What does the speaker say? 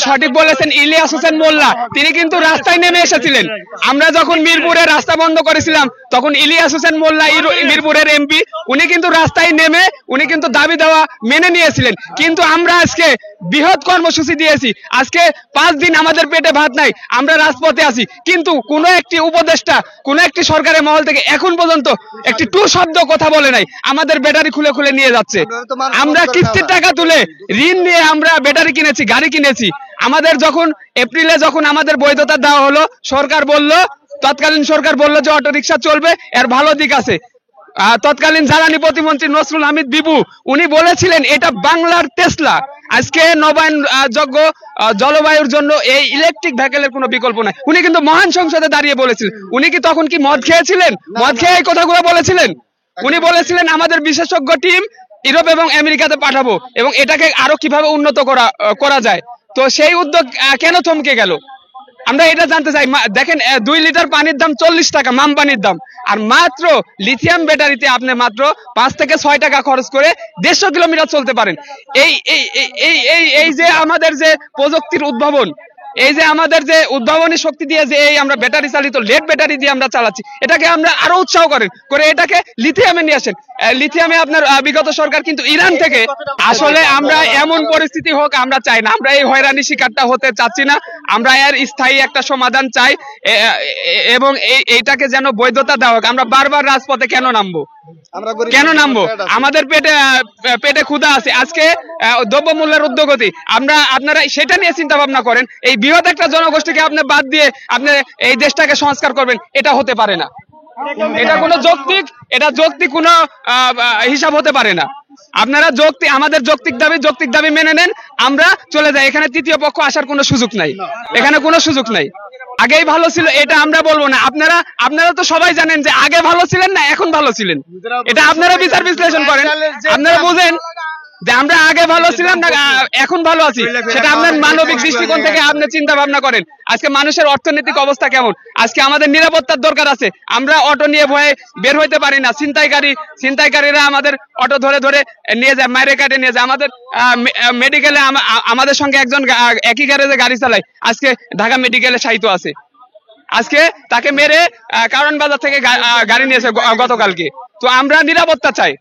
সঠিক বলেছেন ইলিয়াস হোসেন মোল্লা, তিনি কিন্তু রাস্তায় নেমে এসেছিলেন। আমরা যখন মিরপুরে রাস্তা বন্ধ করেছিলাম তখন ইলিয়াস হোসেন মোল্লা মিরপুরের এমপি, উনি কিন্তু রাস্তায় নেমে উনি কিন্তু দাবি দেওয়া মেনে নিয়েছিলেন। কিন্তু আমরা আজকে বৃহৎ কর্মসূচি দিয়েছি, আজকে 5 দিন আমাদের পেটে ভাত নাই, আমরা রাজপথে আছি, কিন্তু কোনো একটি উপদেষ্টা কোনো একটি সরকারের মহল থেকে এখন পর্যন্ত একটি টু শব্দ কথা বলে নাই। আমাদের ব্যাটারি খুলে খুলে নিয়ে যাচ্ছে। আমরা কিস্তির টাকা তুলে ঋণ নিয়ে আমরা ব্যাটারি কিনেছি, গাড়ি কিনেছি। আমাদের যখন এপ্রিলে যখন আমাদের বৈধতা দেওয়া হলো, সরকার বলল, তৎকালীন সরকার বলল যে অটো রিক্সা চলবে, এর ভালো দিক আছে। তৎকালীন জ্বালানি প্রতিমন্ত্রী নসরুল হামিদ বিবু উনি বলেছিলেন এটা বাংলার টেসলা। আজকে নবায়ন যোগ্য জলবায়ুর জন্য এই ইলেকট্রিক ভেহিকেলের কোনো বিকল্প নাই। উনি কিন্তু মহান সংসদে দাঁড়িয়ে বলেছিলেন। উনি কি তখন কি মদ খেয়েছিলেন? মদ খেয়ে এই কথাগুলো বলেছিলেন? উনি বলেছিলেন আমাদের বিশেষজ্ঞ টিম ইউরোপ এবং আমেরিকাতে পাঠাবো এবং এটাকে আরো কিভাবে উন্নত করা যায়। তো সেই উদ্যোগ কেন থমকে গেল? আমরা এটা জানতে চাই। দেখেন 2 লিটার পানির দাম 40 টাকা, মাম পানির দাম, আর মাত্র লিথিয়াম ব্যাটারিতে আপনি মাত্র 5 থেকে 6 টাকা খরচ করে 150 কিলোমিটার চলতে পারেন। এই যে আমাদের যে প্রযুক্তির উদ্ভাবন, এই যে আমাদের যে উদ্ভাবনী শক্তি দিয়ে যে এই আমরা ব্যাটারি চালিত লেড ব্যাটারি দিয়ে আমরা চালাচ্ছি, এটাকে আমরা আরো উৎসাহ করে এটাকে লিথিয়ামে নিয়ে আসেন। লিথিয়ামে আপনার বিগত সরকার কিন্তু ইরান থেকে, আসলে আমরা এমন পরিস্থিতি হোক আমরা চাই না, আমরা এই হয়রানি শিকারটা হতে চাচ্ছি না। আমরা এর স্থায়ী একটা সমাধান চাই এবং এইটাকে যেন বৈধতা দেওয়া হোক। আমরা বারবার রাজপথে কেন নামবো? আমাদের পেটে ক্ষুধা আছে। আজকে দ্রব্যমূল্যের ঊর্ধ্বগতি, আপনারা সেটা নিয়ে চিন্তা ভাবনা করেন। এই বৃহৎ একটা জনগোষ্ঠীকে আপনি বাদ দিয়ে আপনি এই দেশটাকে সংস্কার করবেন, এটা হতে পারে না। এটা যৌক্তিক কোনো হিসাব হতে পারে না। আপনারা আমাদের যৌক্তিক দাবি মেনে নেন, আমরা চলে যাই। এখানে তৃতীয় পক্ষ আসার কোনো সুযোগ নাই, এখানে কোনো সুযোগ নাই। আগেই ভালো ছিল এটা আমরা বলবো না। আপনারা তো সবাই জানেন যে আগে ভালো ছিলেন না এখন ভালো ছিলেন, এটা আপনারা বিচার বিশ্লেষণ করেন। আপনারা বুঝেন যে আমরা আগে ভালো ছিলাম না এখন ভালো আছি, সেটা আপনার মানবিক দৃষ্টিকোণ থেকে আপনি চিন্তা ভাবনা করেন। আজকে মানুষের অর্থনৈতিক অবস্থা কেমন, আজকে আমাদের নিরাপত্তার দরকার আছে। আমরা অটো নিয়ে ভয়ে বের হইতে পারি না। ছিনতাইকারীরা আমাদের অটো ধরে নিয়ে যায়, মাইরে কাটে নিয়ে যায়। আমাদের মেডিকেলে আমাদের সঙ্গে একজন একই গ্যারেজে গাড়ি চালায়, আজকে ঢাকা মেডিকেলে শায়িত আছে। আজকে তাকে মেরে কারণ বাজার থেকে গাড়ি নিয়েছে গতকালকে। তো আমরা নিরাপত্তা চাই।